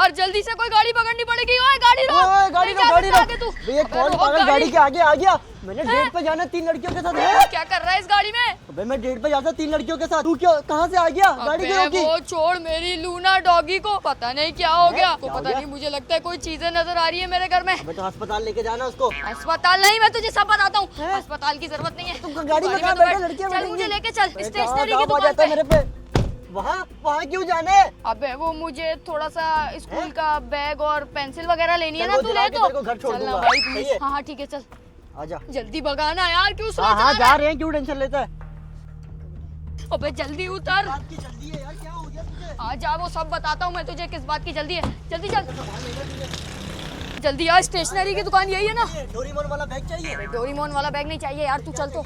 यार जल्दी से कोई गाड़ी पकड़नी पड़ेगी। ओए गाड़ी रोक, गाड़ी रोक। ये कौन पागल गाड़ी के आगे आ गया? मैंने डेट पे जाना 3 लड़कियों के साथ। क्या कर रहा है इस गाड़ी में? अबे मैं डेट पे जाता 3 लड़कियों के साथ, तू क्यों कहाँ से आ गया? गाड़ी क्यों रोकी? वो छोड़ मेरी लूना डॉगी को, पता नहीं क्या हो गया। पता नहीं, मुझे लगता है कोई चीजें नजर आ रही है मेरे घर में। अबे तो अस्पताल लेके जाना उसको। अस्पताल नहीं, मैं तुझे सब बताता हूँ। अस्पताल की जरूरत नहीं है। तुम गाड़ी में कहाँ बैठे? लड़कियाँ चल मुझे लेके चल स्टेशनरी की आ दुकान जाता है मेरे पे। पे। वहाँ क्यों जाना है? अबे वो मुझे थोड़ा सा स्कूल का बैग और पेंसिल वगैरह लेनी है ना, तू ले तो घर छोड़ दूंगा। भाई प्लीज। हाँ ठीक है चल आजा। जल्दी भगाना यार, क्यों स्लो हाँ चला जा रहे हैं, क्यों टेंशन लेता है? अबे जल्दी उतर। बात की जल्दी है यार, क्या हो गया तुझे? आ जा, वो सब बताता हूँ मैं तुझे किस बात की जल्दी है। जल्दी चल जल्दी यार, स्टेशनरी की दुकान यही है ना? डोरेमोन वाला बैग चाहिए? डोरेमोन वाला बैग नहीं चाहिए यार, तू चल तो।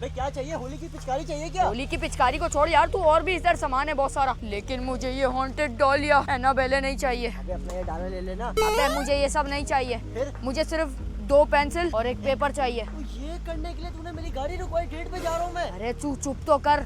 भाई क्या चाहिए? होली की पिचकारी चाहिए क्या? होली की पिचकारी को छोड़ यार, तू और भी इधर सामान है बहुत सारा, लेकिन मुझे ये हॉन्टेड डॉल या एनाबेले नहीं चाहिए। अबे अपना ये डाला ले लेना। अबे मुझे ये सब नहीं चाहिए। फिर? मुझे सिर्फ 2 पेंसिल और 1 पेपर चाहिए। तो ये करने के लिए तूने मेरी गाड़ी रुकवाई? डेट पे जा रहा हूँ मैं। अरे तू चुप तो कर,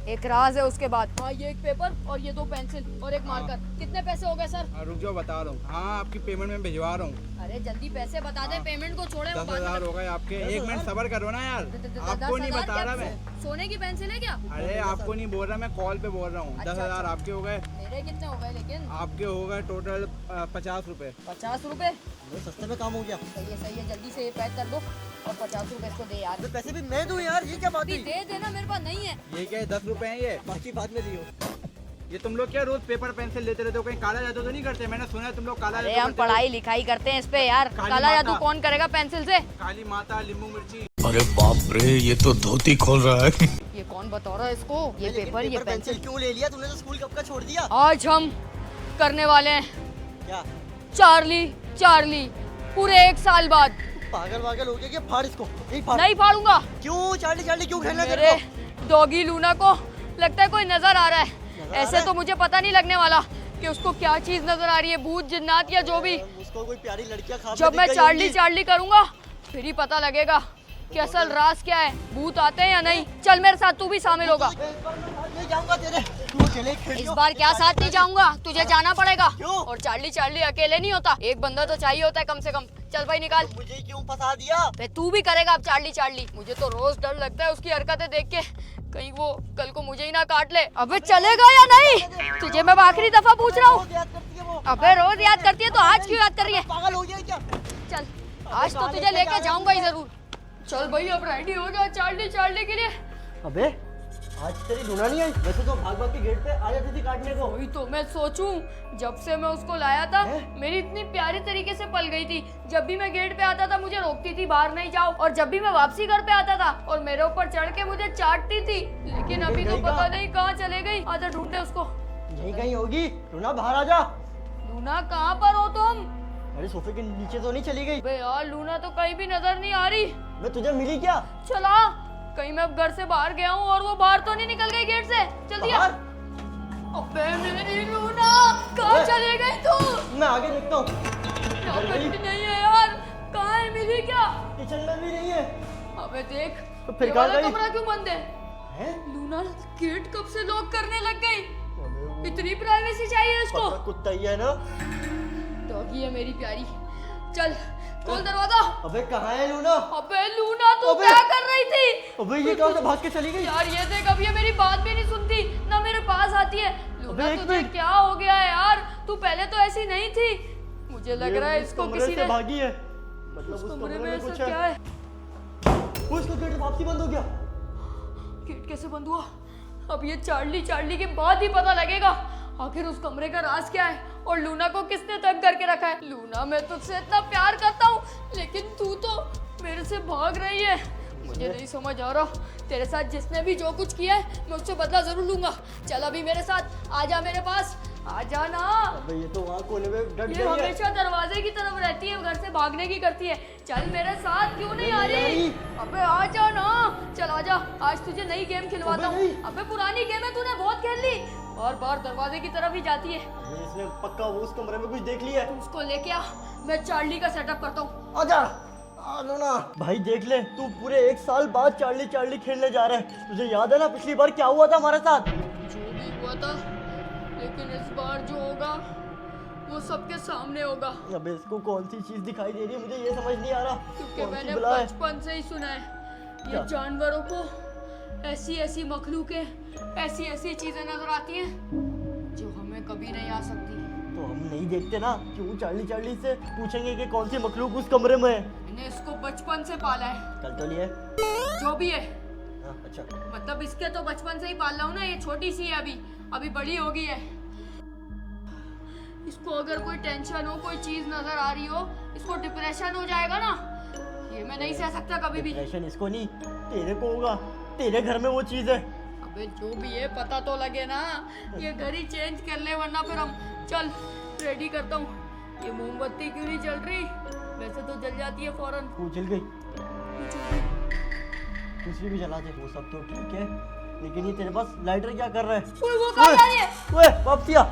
एक राज है उसके बाद। हाँ ये 1 पेपर और ये 2 पेंसिल और 1 मार्कर। कितने पैसे हो गए सर? रुक जाओ बता रहा हूँ। हाँ आपकी पेमेंट में भिजवा रहा हूँ। अरे जल्दी पैसे बता दे, पेमेंट को छोड़े। 10,000 हो गए आपके। 1 मिनट सब्र करो ना यार, आपको नहीं बता रहा मैं। सोने की पेंसिल है क्या? अरे आपको नहीं बोल रहा, मैं कॉल पे बोल रहा हूँ। 10,000 आपके हो गए। मेरे कितने हो गए लेकिन? आपके हो गए टोटल 50 रुपए। 50 रुपए? सस्ते में काम हो गया। सही है, जल्दी से ये पैक कर दो और 50 रुपए इसको दे यार। तो पैसे भी मैं दूं यार, ये क्या बात हुई? दे देना, मेरे पास नहीं है। ये क्या है? 10 रुपए है ये। बाकी बाद में दियो। ये तुम लोग क्या रोज पेपर पेंसिल लेते रहते हो? कहीं काला जादू तो नहीं करते? मैंने सुना है तुम लोग काला अरे जादू हम करते हो। पढ़ाई लिखाई करते हैं इस पे यार, काली काला जादू माता। कौन करेगा पेंसिल से? काली माता, नींबू मिर्ची। अरे बाप रे, ये तो धोती खोल रहा है। ये कौन बता रहा है इसको? ये पेपर, ये पेंसिल क्यों ले लिया तूने? तो स्कूल कब का छोड़ दिया? आज हम करने वाले हैं क्या? चार्ली पूरे 1 साल बाद। पागल हो गया क्या? फाड़ इसको। फाड़। नहीं फाड़ूंगा। क्यों चार्ली क्यों खेलना? मेरे डॉगी लूना को लगता है कोई नजर आ रहा है। ऐसे तो मुझे पता नहीं लगने वाला कि उसको क्या चीज नजर आ रही है, भूत जिन्नात या जो भी। उसको कोई प्यारी लड़कियां खा। जब मैं चार्ली करूंगा फिर ही पता लगेगा कि असल राज क्या है, भूत आते हैं या नहीं। चल मेरे साथ, तू भी शामिल होगा। जाऊंगा तेरे। तू अकेले खेल। इस बार क्या साथ नहीं जाऊंगा, तुझे जाना पड़ेगा। क्यों? और चार्ली अकेले नहीं होता, एक बंदा तो चाहिए होता है कम से कम। चल भाई निकाल। मुझे क्यों फंसा दिया? तू भी करेगा अब चार्ली। मुझे तो रोज डर लगता है उसकी हरकतें देख के, कहीं वो कल को मुझे ही ना काट ले। अबे चलेगा या नहीं? तुझे मैं आखिरी दफा पूछ रहा हूँ। अबे रोज याद करती है तो आज क्यों याद कर रही है? पागल हो गया क्या? चल आज तो तुझे लेके जाऊंगा ही जरूर। चल भाई अब रेडी हो जा चार्ली के लिए। अबे आज तेरी लूना नहीं आई? वैसे तो भाग के गेट पे आ जाती थी काटने को। वही तो मैं सोचूं, जब से मैं उसको लाया था मेरी इतनी प्यारी तरीके से पल गई थी। जब भी मैं गेट पे आता था मुझे रोकती थी बाहर नहीं जाओ, और जब भी मैं वापसी घर पे आता था और मेरे ऊपर चढ़ के मुझे चाटती थी। लेकिन अभी तो पता नहीं कहाँ चले गई। आजा ढूंढे उसको। यही कहीं होगी। लूना बाहर आ जा। लूना कहाँ पर हो तुम? अरे सोफे के नीचे तो नहीं चली गई? बे यार लूना तो कहीं भी नजर नहीं आ रही। मैं तुझे मिली क्या? चला, कहीं मैं घर से बाहर गया हूँ और वो बाहर तो नहीं निकल गई गेट से। जल्दी आ। अबे मेरी लूना कहाँ चली गई तू? मैं आगे देखता हूँ। नहीं है यार, कहाँ है? मिली क्या? किचन में भी नहीं है। अबे देख तो फिर ये कहाँ वाला गई? कमरा क्यों बंद है? लूना गेट कब से लॉक करने लग गई? इतनी प्राइवेसी चाहिए उसको। कुत्ता ही है ना? डॉगी है मेरी प्यारी। चल खोल दरवाजा। अबे कहाँ है लूना? अबे लूना तू क्या कर रही थी? अबे ये कहाँ से भाग के चली गई? यार ये देख, अब ये मेरी बात भी नहीं सुनती ना मेरे पास आती है। लूना तुझे क्या हो गया है यार? तू पहले तो ऐसी नहीं थी। मुझे लग रहा है इसको किसी ने भागी है। मतलब उस कमरे में कुछ क्या है? उसका गेट वापसी बंद हो गया। गेट कैसे बंद हुआ? अब ये चार्ली के बाद ही पता लगेगा आखिर उस कमरे का राज क्या है और लूना को किसने तंग करके रखा है। लूना मैं तुझसे इतना प्यार करता हूँ लेकिन तू तो मेरे से भाग रही है। मुझे नहीं समझ आ रहा, तेरे साथ जिसने भी जो कुछ किया है मैं उससे बदला जरूर लूंगा। चल अभी मेरे साथ आजा, मेरे पास आजा ना। अबे ये तो वहाँ कोने में डट गई है। हमेशा दरवाजे की तरफ रहती है, घर से भागने की करती है। चल मेरे साथ क्यों नहीं आ रही? अबे आजा ना, चल आजा, आज तुझे नई गेम खिलवाता हूँ। अबे पुरानी गेम है, तूने बहुत खेल ली। बार दरवाजे की तरफ ही जाती है। इसने पक्का वो उस कमरे में कुछ देख लिया है। उसको लेके आ, मैं चार्ली का सेटअप करता हूँ। आजा ना भाई, देख ले तू पूरे 1 साल बाद चार्ली खेलने जा रहा है। तुझे याद है ना पिछली बार क्या हुआ था हमारे साथ? जो भी हुआ था, लेकिन इस बार जो होगा वो सबके सामने होगा, अबे इसको कौन सी चीज दिखाई दे रही है, मुझे ये समझ नहीं आ रहा। क्योंकि कौन सी मैंने बला है? बचपन से ही सुना है ये क्या? जानवरों को ऐसी ऐसी मखलूकें, ऐसी ऐसी चीजें नजर आती हैं जो हमें कभी नहीं आ सकती। तो हम नहीं देखते ना, क्यों चार्ली चार्ली से पूछेंगे कि कौन सी मखलूक उस कमरे में है? मैंने इसको बचपन से पाला है, कल तो नहीं है। जो भी है। हाँ, अच्छा। मतलब इसके तो बचपन से ही पाल रहा हूँ ना, ये छोटी सी है अभी बड़ी हो गई है। इसको अगर कोई टेंशन हो, कोई चीज नजर आ रही हो, इसको डिप्रेशन हो जाएगा ना, ये मैं नहीं सह सकता कभी भी। डिप्रेशन इसको नहीं, तेरे को होगा, तेरे घर में वो चीज है। अबे जो भी है पता तो लगे ना, ये घर ही चेंज कर ले वरना फिर हम। चल रेडी करता हूँ। ये मोमबत्ती क्यों नहीं जल रही? वैसे तो जल जाती है फौरन। वो जल गई, दूसरी भी जला दे। वो सब तो ठीक है, लेकिन ये तेरे पास लाइटर क्या कर रहा है? ओए, वो कहाँ जा रही है? ओए वापसिया,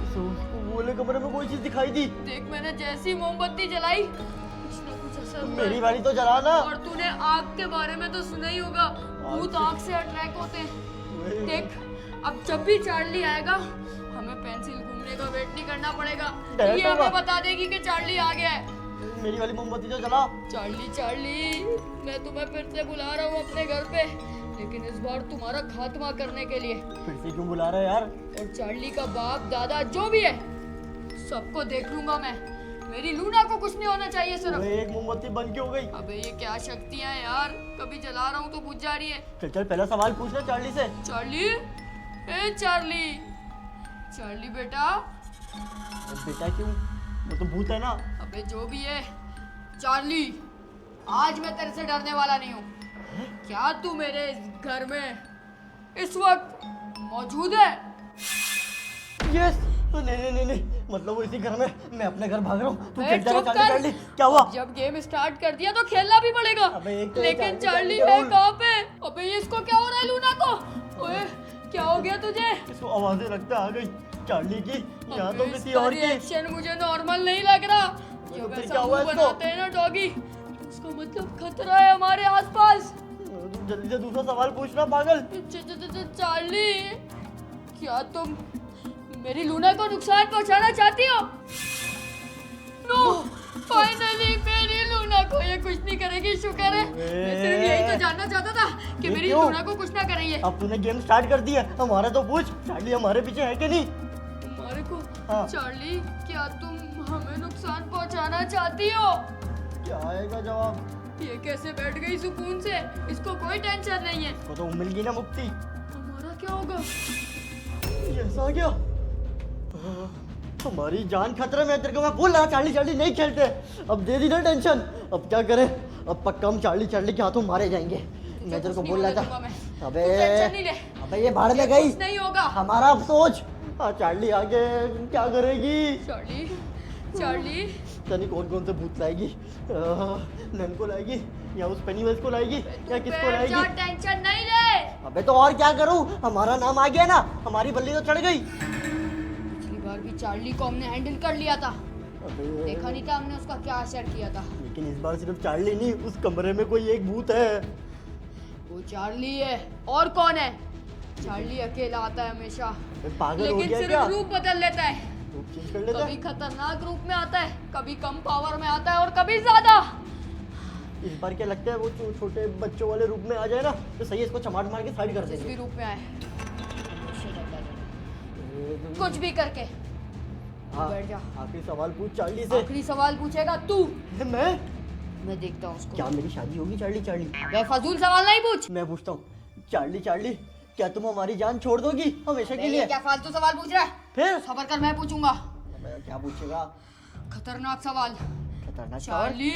उसको बोले कमरे में कोई चीज दिखाई दी। देख मैंने जैसी मोमबत्ती जलाई कुछ ना कुछ असर हुआ मेरी है। वाली तो जला ना। और तूने आग के बारे में तो सुना ही होगा, भूत आग से अट्रैक्ट होते हैं। देख अब जब भी चार्ली आएगा हमें पेंसिल घूमने का वेट नहीं करना पड़ेगा, डायरेक्ट ये हमें होगा। बता देगी कि चार्ली आ गया है। मेरी वाली मोमबत्ती तो जला। चार्ली मैं तुम्हें फिर से बुला रहा हूँ अपने घर पे, लेकिन इस बार तुम्हारा खात्मा करने के लिए। फिर से क्यों बुला रहा है यार? और चार्ली का बाप दादा जो भी है सबको देख लूंगा मैं। मेरी लूना को कुछ नहीं होना चाहिए सिर्फ। ओए, एक मोमबत्ती बन के हो गई। अबे ये क्या शक्तियां हैं यार, कभी जला रहा हूँ तो बुझ जा रही है। चल चल, पहला सवाल पूछना चार्ली से। चार्ली, ए चार्ली बेटा। बेटा क्यों? वो तो भूत है ना। अबे जो भी है चार्ली, आज मैं तेरे से डरने वाला नहीं हूँ। क्या तू मेरे इस घर में इस वक्त मौजूद है? यस। नहीं, मतलब वो इसी घर में, मैं अपने घर भाग रहा हूँ। तू बे, खेल जा रहा चुप चार्ली कर। चार्ली। क्या हुआ? जब गेम स्टार्ट कर दिया तो खेलना भी पड़ेगा। अबे एक तो लेकिन चार्ली चार्ली के है रूल। कहाँ पे? अबे ये इसको क्या हो रहा है लूना को? ओए क्या हो गया तुझे? इसको आवाजें लगता आ गई चार्ली की, या तो अबे, किसी इसका और की। रिएक्शन मुझे नॉर्मल नहीं लग रहा। तो जब फिर ऐसा क्या हुआ मुंह इसको? बनाते हैं ना डॉगी, उसका मतलब खतरा है हमारे आसपास। तुम जल्दी से दूसरा सवाल पूछना पागल। चार्ली, क्या तुम मेरी लूना को नुकसान पहुंचाना चाहती हो? नो, फाइनली मेरी लूना को ये कुछ नहीं करेगी, शुक्र है। मैं सिर्फ यही तो जानना चाहता था कि ये मेरी क्यों? लूना को कुछ ना करे ये। अब तूने गेम स्टार्ट कर दिया, हमारा तो पूछ। चार्ली हमारे पीछे है कि नहीं? तुम्हारे को हाँ। चार्ली, क्या तुम हमें नुकसान पहुंचाना चाहती हो? क्या आएगा जवाब? ये कैसे बैठ गई सुकून से? इसको कोई टेंशन नहीं है। वो तो मिल गई ना मुक्ति। हमारा क्या होगा? ये ऐसा आ गया। हमारी जान खतरे में है। तेरे को मैं बोल रहा चार्ली चार्ली नहीं खेलते। अब दे दी ना टेंशन। अब क्या करें? अब पक्का हम चार्ली चार्ली के हाथों मारे जाएंगे। मैं तेरे को बोल रहा था। अबे तू टेंशन नहीं ले। अबे ये भाड़ में गई। कुछ नहीं होगा। हमारा अब सोच। चार्ली आगे क्या करेगी? चार्ली जानी कौन कौन से भूत लाएगी? नन को लाएगी या उस पेनीवेज को लाएगी या किसको लाएगी? टेंशन नहीं ले। अबे तो और क्या करूं? हमारा नाम आ गया ना, हमारी बल्ली तो चढ़ गई। पिछली बार भी चार्ली को हमने हैंडल कर लिया था, अबे देखा नहीं था हमने उसका क्या असर किया था। लेकिन इस बार सिर्फ चार्ली नहीं, उस कमरे में कोई एक भूत है। वो चार्ली है, और कौन है? चार्ली अकेला आता है हमेशा, पागल हो लेकिन गया सिर्फ क्या? रूप बदल लेता है। रूप चेंज कर लेता कभी है? खतरनाक रूप में आता है, कभी कम पावर में आता है और कभी ज्यादा। इस बार क्या लगता है वो छोटे बच्चों वाले रूप में आ जाए ना तो सही है, इसको चमाट मार के साइड कर जिस भी देंगे। रूप में आए उससे बदला देना। कुछ भी करके। हाँ, बैठ जा। आखिरी सवाल पूछ चार्ली से। आखिरी सवाल पूछेगा तू। मैं देखता हूँ उसको। क्या मेरी शादी होगी चार्ली चार्ली? बेफजूल सवाल नहीं पूछ। मैं पूछता हूँ चार्ली चार्ली, क्या तुम हमारी जान छोड़ दोगी हमेशा के ये लिए? क्या फालतू सवाल पूछ रहा है? फिर सबर कर, मैं पूछूंगा। मैं क्या पूछेगा? खतरनाक सवाल। खतरनाक सवाल? चार्ली,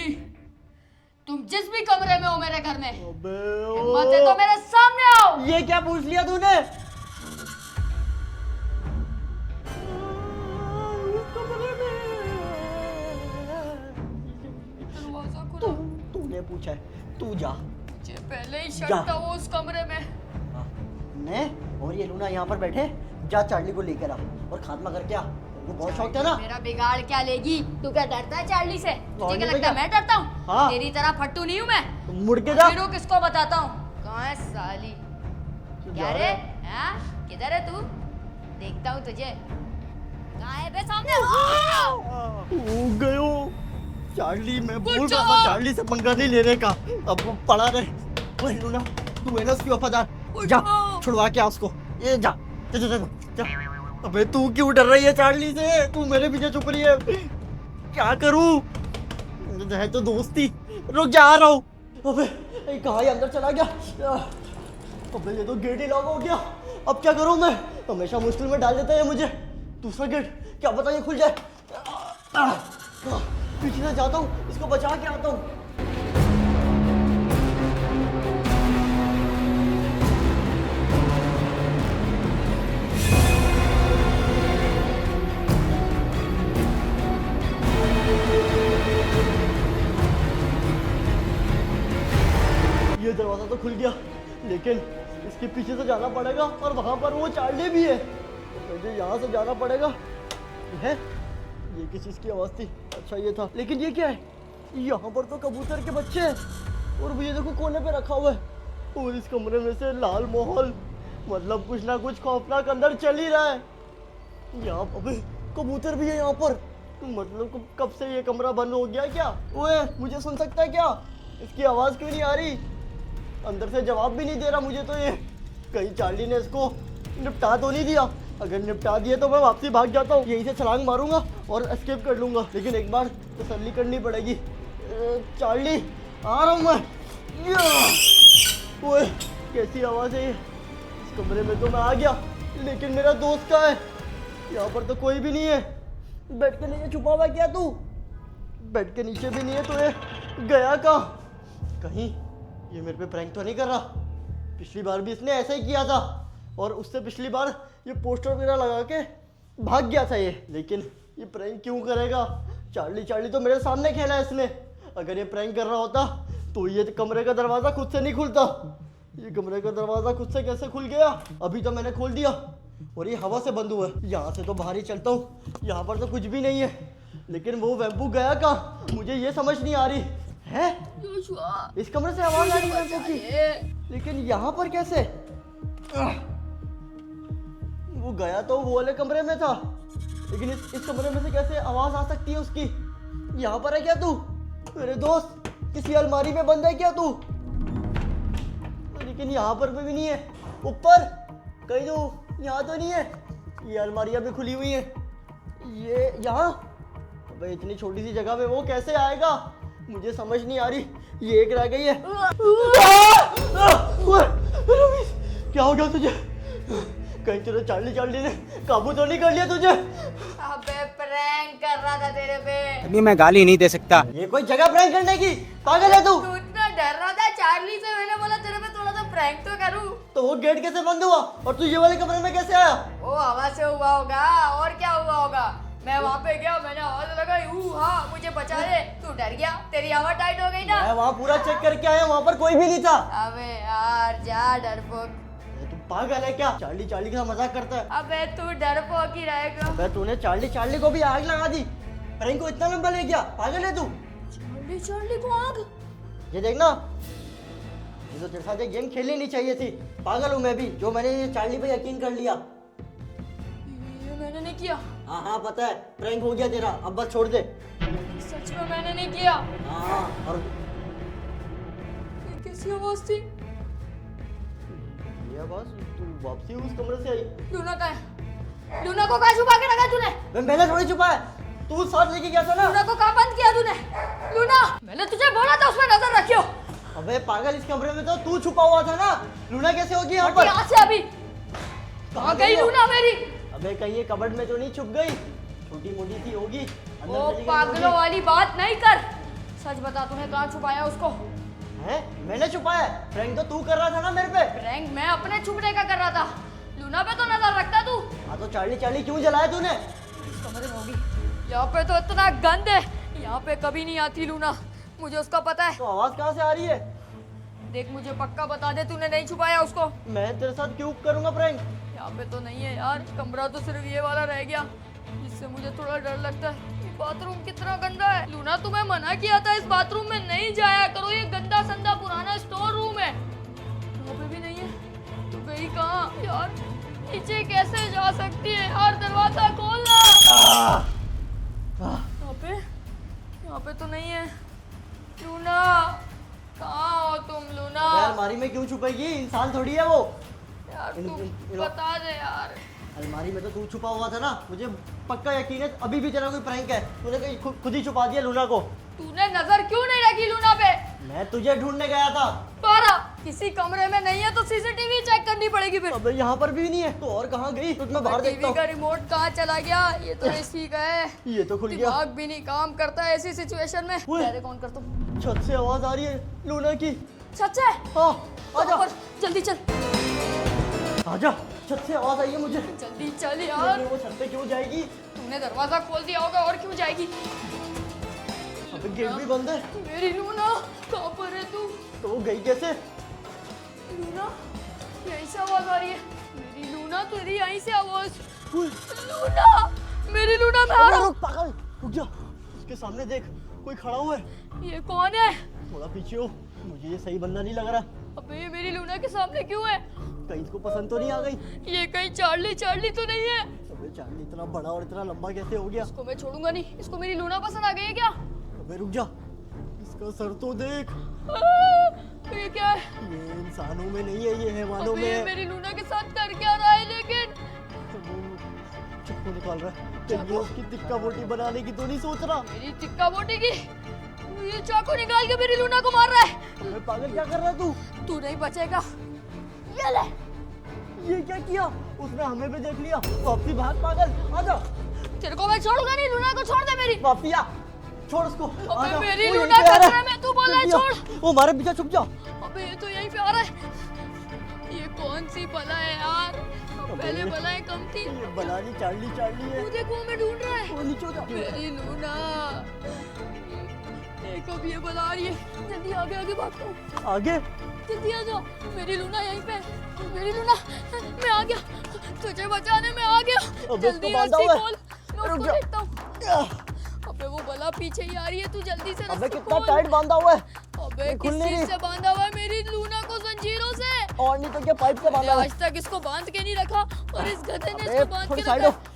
तुम जिस भी कमरे में हो मेरे घर में, अबे हिम्मत है तो मेरे सामने आओ। ये क्या पूछ लिया तूने? दरवाजा खुला। तूने पूछा है, तू जा। मुझे पहले ही जा। शक था वो उस कमरे में। मैं और ये लूना यहाँ पर बैठे, जा चार्ली को लेकर आ और खात्मा करके आ। वो बहुत शौक था ना। मेरा बिगाड़ क्या लेगी? तू क्या डरता है चार्ली से? तुझे क्या नहीं लगता है तो मैं डरता हूँ? हाँ। तेरी तरह फट्टू नहीं हूँ मैं। मुड़ के जा। फिर किसको बताता हूँ? कहाँ है साली? क्या जा रे? रहा हाँ? किधर है तू? देखता हूँ तुझे। गायब है सामने। आ! हो गयो चार्ली, मैं बोल रहा था चार्ली से पंगा नहीं लेने का, अब वो पड़ा रहे। ओए लूना, तू है ना उसकी वफादार, जा छुड़वा के आ उसको। ये जा जा जा, जा, जा। अबे तू क्यों डर रही है चार्ली से? तू मेरे पीछे छुप रही है, क्या करूं? है तो दोस्ती। रुक जा, आ रहा हूँ। अबे ये कहाँ ही अंदर चला गया? अबे ये तो गेट ही लॉक हो गया, अब क्या करूं मैं? हमेशा मुश्किल में डाल देता है मुझे। दूसरा गेट क्या पता ये खुल जाए। पीछे से जाता हूँ, इसको बचा के आता हूँ। ये दरवाजा तो खुल गया, लेकिन इसके पीछे से जाना पड़ेगा और वहां पर वो चार्ली भी है। मुझे यहाँ से जाना पड़ेगा। है ये किस चीज़ की आवाज़ थी? अच्छा ये था, लेकिन ये क्या है? यहाँ पर तो कबूतर के बच्चे हैं और ये देखो कोने पे रखा हुआ है। और इस कमरे में से लाल माहौल, मतलब कुछ ना कुछ खौफनाक अंदर चल ही रहा है। यहाँ अबे कबूतर भी है यहाँ पर, मतलब कब से ये कमरा बंद हो गया क्या? ओए मुझे सुन सकता है क्या? इसकी आवाज़ क्यों नहीं आ रही? अंदर से जवाब भी नहीं दे रहा मुझे तो ये। कहीं चार्ली ने इसको निपटा तो नहीं दिया? अगर निपटा दिए तो मैं वापसी भाग जाता हूँ, यहीं से छलांग मारूंगा और एस्केप कर लूंगा। लेकिन एक बार तसल्ली करनी पड़ेगी। चार्ली आ रहा हूँ मैं। ओए कैसी आवाज़ है ये? इस कमरे में तो मैं आ गया, लेकिन मेरा दोस्त कहाँ है? यहाँ पर तो कोई भी नहीं है। बेड के नीचे छुपा हुआ क्या तू? बेड के नीचे भी नहीं है तो ये गया कहाँ? कहीं ये मेरे पे प्रैंक तो नहीं कर रहा? पिछली बार भी इसने ऐसा ही किया था और उससे पिछली बार ये पोस्टर वगैरह लगा के भाग गया था ये। लेकिन ये प्रैंक क्यों करेगा? चार्ली चार्ली तो मेरे सामने खेला है इसने। अगर ये प्रैंक कर रहा होता तो ये कमरे का दरवाज़ा खुद से नहीं खुलता। ये कमरे का दरवाज़ा खुद से कैसे खुल गया? अभी तो मैंने खोल दिया और ये हवा से बंद हुआ है। यहाँ से तो बाहर ही चलता हूँ, यहाँ पर तो कुछ भी नहीं है। लेकिन वो वैम्पू गया कहाँ? मुझे ये समझ नहीं आ रही है। इस कमरे से आवाज आ रही है वैम्पू की, लेकिन यहाँ पर कैसे? वो गया तो वो वाले कमरे में था, लेकिन इस कमरे में से कैसे आवाज आ सकती है उसकी? यहाँ पर है क्या तू? मेरे दोस्त किसी अलमारी में बंद है क्या तू? लेकिन यहाँ पर भी नहीं है। ऊपर कहीं तो यहाँ तो नहीं है। ये अलमारियाँ भी खुली हुई हैं। ये यहाँ, अबे इतनी छोटी सी जगह में वो कैसे आएगा? मुझे समझ नहीं आ रही। ये एक रह गई है। क्या हो गया तुझे? कहीं तेरे चार्ली चार्ली ने काबू तो नहीं कर लिया तुझे? अबे प्रैंक कर रहा था तेरे पे। अभी मैं गाली नहीं दे सकता। ये कोई जगह प्रैंक करने की? पागल है तू? तू इतना डर रहा था चार्ली से, मैंने बोला तेरे पे थोड़ा सा प्रैंक तो करूं। तो वो गेट कैसे बंद हुआ और तू ये वाले कमरे में कैसे आया? वो हवा से हुआ होगा, और क्या हुआ होगा? मैं वहाँ पे गया, मैंने आवाज लगाई, हाँ मुझे बचा ले। तू डर गया, तेरी हवा टाइट हो गई ना। मैं वहाँ पूरा चेक करके आया, वहाँ पर कोई भी नहीं था। अबे यार जा डरपोक। तू पागल है क्या? चार्ली चार्ली का मजाक करता है। अबे तू डरपोक ही रहेगा। अबे तूने चार्ली चार्ली को भी आग लगा दी। प्रैंक को इतना लंबा ले गया, पागल है तू? चार्ली चार्ली को आग? ये देखना, ये तो तेरे साथ एक गेम खेलनी नहीं चाहिए थी। पागल हूँ मैं भी, जो मैंने ये चार्ली पे यकीन कर लिया। ये मैंने नहीं किया। हाँ हाँ पता है, प्रैंक हो गया तेरा, अब बस छोड़ दे। सच में मैंने नहीं किया। हाँ और ये कैसी आवाज थी? ये आवाज तू वापसी उस कमरे से आई? लूना कहाँ है? लूना को कहाँ छुपा के रखा तूने? मैंने थोड़ी छुपा है, तू साथ लेके गया था ना। लूना को कहाँ बंद किया तूने? लूना, मैंने तुझे बोला था उसमें नजर रखियो। अबे पागल, इस कमरे में तो तू छुपा हुआ था ना। लूना कैसे होगी यहाँ पर? यहाँ से अभी कहाँ गई लूना मेरी? अबे कहीं ये कबर्ड में तो नहीं छुप गई? छोटी मोटी सी होगी, अंदर ओ चली गई पागलों होगी। वाली बात नहीं कर। सच बता, तूने कहाँ छुपाया उसको? हैं? मैंने छुपाया? प्रैंक तो तू कर रहा था ना मेरे पे। प्रैंक मैं अपने छुपने का कर रहा था, लूना पे तो नजर रखता तू। हाँ तो चार्ली चार्ली क्यों जलाया तूने? इस कमरे में होगी। यहाँ पे तो इतना गंद है, यहाँ पे कभी नहीं आती लूना, मुझे उसका पता है। तो आवाज कहाँ से आ रही है? देख मुझे पक्का बता दे, तूने नहीं छुपाया उसको। मैं तेरे साथ क्यों करूंगा प्रैंक? यहाँ पे तो नहीं है यार, कमरा तो सिर्फ ये वाला रह गया, इससे मुझे थोड़ा डर लगता है। ये बाथरूम कितना गंदा है। लूना तुम्हें मना किया था इस बाथरूम में नहीं जाया करो, ये गंदा संदा पुराना स्टोर रूम है। यहाँ पे भी नहीं है, तो गई कहाँ यार? नीचे कैसे जा सकती है यार? दरवाजा खोलना। यहाँ पे तो नहीं है। लूना, कहाँ हो तुम लूना? अलमारी में क्यों छुपेगी? इंसान थोड़ी है वो। यार इन- तू इन- बता दे यार। अलमारी में तो तू छुपा हुआ था ना, मुझे पक्का यकीन है अभी भी तेरा कोई प्रैंक है। तूने कहीं खुद ही छुपा दिया लूना को। तूने नजर क्यों नहीं रखी लूना पे? मैं तुझे ढूंढने गया था। बारा किसी कमरे में नहीं है तो सीसीटीवी चेक करनी पड़ेगी फिर। अबे यहाँ पर भी नहीं है तो और कहाँ गई? तो मैं बाहर देखता टीवी का हूँ। रिमोट कहाँ चला गया? ये तो इसी का है। ये तो खुल गया। दिमाग भी नहीं काम करता है ऐसी सिचुएशन में। ओए। पहले कौन कर तुम? छत से आवाज आ रही है लूना की। सच है? हाँ आजा ऊपर, जल्दी चल, आजा। छत से आवाज आई है मुझे। जल्दी चल यार। लेकिन वो छत पे क्यों जाएगी? तूने दरवाजा खोल दिया होगा और क्यों जाएगी? अबे गेट भी बंद है। मेरी लूना कहाँ पर है तू? तो वो गई कैसे? लूना यहीं से आवाज आ रही है। मेरी लूना तेरी यहीं से आवाज। लूना, मेरी लूना मैं आ रहा हूँ। रुक पागल, रुक जा। उसके सामने देख, कोई खड़ा हुआ है। ये कौन है? थोड़ा पीछे हो, मुझे ये सही बंदा नहीं लग रहा। अबे ये मेरी लूना के सामने क्यों है? कहीं इसको पसंद तो नहीं आ गई? ये कहीं चार्ली चार्ली तो नहीं है? अबे चार्ली इतना बड़ा और इतना लंबा कैसे हो गया? इसको मैं छोड़ूंगा नहीं। इसको मेरी लूना पसंद आ गई है क्या? अबे रुक जा, इसका सर तो देख। ये क्या है? ये इंसानों में नहीं है, ये हैवानों अबे में ये है। मेरी लूना के साथ कर क्या रहा है लेकिन? वो चाकू निकाल रहा है। कहीं ये उसकी टिक्का बोटी बनाने की तो नहीं सोच रहा? मेरी टिक्का बोटी की ये चाकू निकाल के मेरी लूना को मार रहा है। अबे पागल क्या कर रहा है तू? तू नहीं बचेगा। ये ले। ये क्या किया? उसने हमें भी देख लिया। वापसी भाग पागल, आजा। तेरे को मैं छोड़ूंगा नहीं। लूना को छोड़ दे मेरी। वापसी आ, छोड़ उसको। अबे आजा। मेरी वो यहीं लूना पे आ रहा खतरे में, तू बोल रहा है जल्दी आ। छोड़। वो हमारे पीछे छुप जा। अबे ये तो यहीं पे आ रहा है। ये कौन सी बला है यार? पहले बलाएं कम थी। ये बनानी चार्ली चार्ली है। तू देखो हमें ढूंढ रहा है। वो नीचे हो जा। मेरी लूना। एक अब ये बला आ रही है। जल्दी आगे आगे भागता हूँ। आगे जल्दी आ जाओ। मेरी लूना यहीं पे। मेरी लूना, मैं आ गया। तुझे बचाने में आ गया। अबे जल्दी इसको बांधा रस्सी हुआ है। खोल। मैं रुक उसको जा। देखता हूँ। अबे वो बला पीछे ही आ रही है। तू जल्दी से अबे रस्सी कितना खोल। टाइट बांधा हुआ है। अबे ये किस खुल नहीं चीज रही। से बांधा हुआ है? मेरी लूना को जंजीरों से। और नहीं तो क्या पाइप से मैंने बांधा हुआ है। आज तक इसको बांध के नहीं रखा और इस गधे ने अबे इसको बांध थोड़ी के साइड रखा हो। है।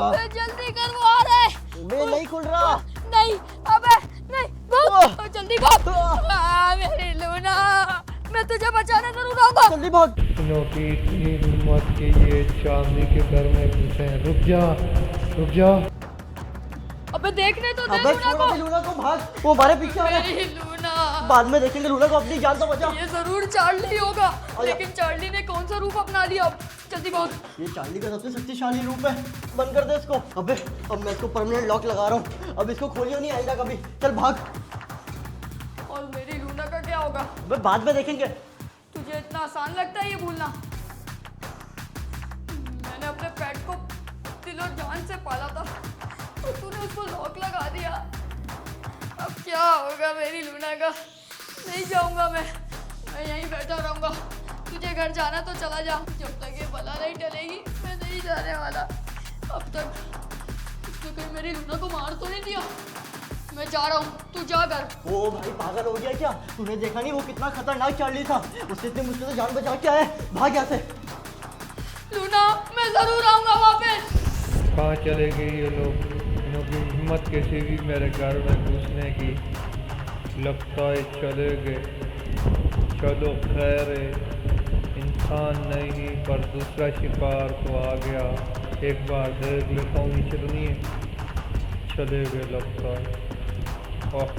अबे जल्दी कर, वो आ रहा है। अबे नहीं खुल रहा। नहीं, अबे नहीं, भाग, जल्दी भाग। मेरी लूना, मैं तुझे बचाने जरूर आऊंगा। जल्दी भाग। की इतनी हिम्मत कि ये चांदी के घर में घुसे। रुक जा। अबे देखने तो दे अबे लूना छोड़ को। अभी लूना को, भाग। वो हमारे पीछे आ रहा है। मेरी लूना, बाद में देखेंगे लूना को, अपनी जान तो बचा। ये जरूर चार्ली होगा। लेकिन चार्ली ने कौन सा रूप अपना लिया? अब जल्दी भाग। ये चार्ली का सबसे शक्तिशाली रूप है। बंद कर दे इसको। अबे अब मैं इसको परमानेंट लॉक लगा रहा हूँ। अब इसको खोलियो नहीं आएगा कभी। चल भाग। और मेरी लूना का क्या होगा? अबे बाद में देखेंगे। तुझे इतना आसान लगता है ये भूलना? मैंने अपने पेट को दिल और जान से पाला था और तूने उसको लॉक लगा दिया। अब क्या होगा मेरी लूना का? नहीं जाऊंगा मैं यहीं बैठा रहूंगा। तुझे घर जाना तो चला जा। जब तक ये बला नहीं टलेगी मैं नहीं जाने वाला। अब तक इसने कहीं मेरी लूना को मार तो नहीं दिया? मैं जा रहा हूँ, तू जा घर। वो भाई पागल हो गया क्या? तूने देखा नहीं वो कितना खतरनाक चार्ली था? उसने इतनी मुश्किल से जान बचा के आया है। भाग यहाँ से। लूना, मैं जरूर आऊंगा वापस। कहाँ चले गए ये लोग? इनकी हिम्मत कैसी भी मेरे घर में घुसने की। लगता है चले गए। चलो खैर है, इंसान नहीं पर दूसरा शिकार तो आ गया। एक बार देख लेता हूँ नीचे तो नहीं है। चले गए लगता है। ओह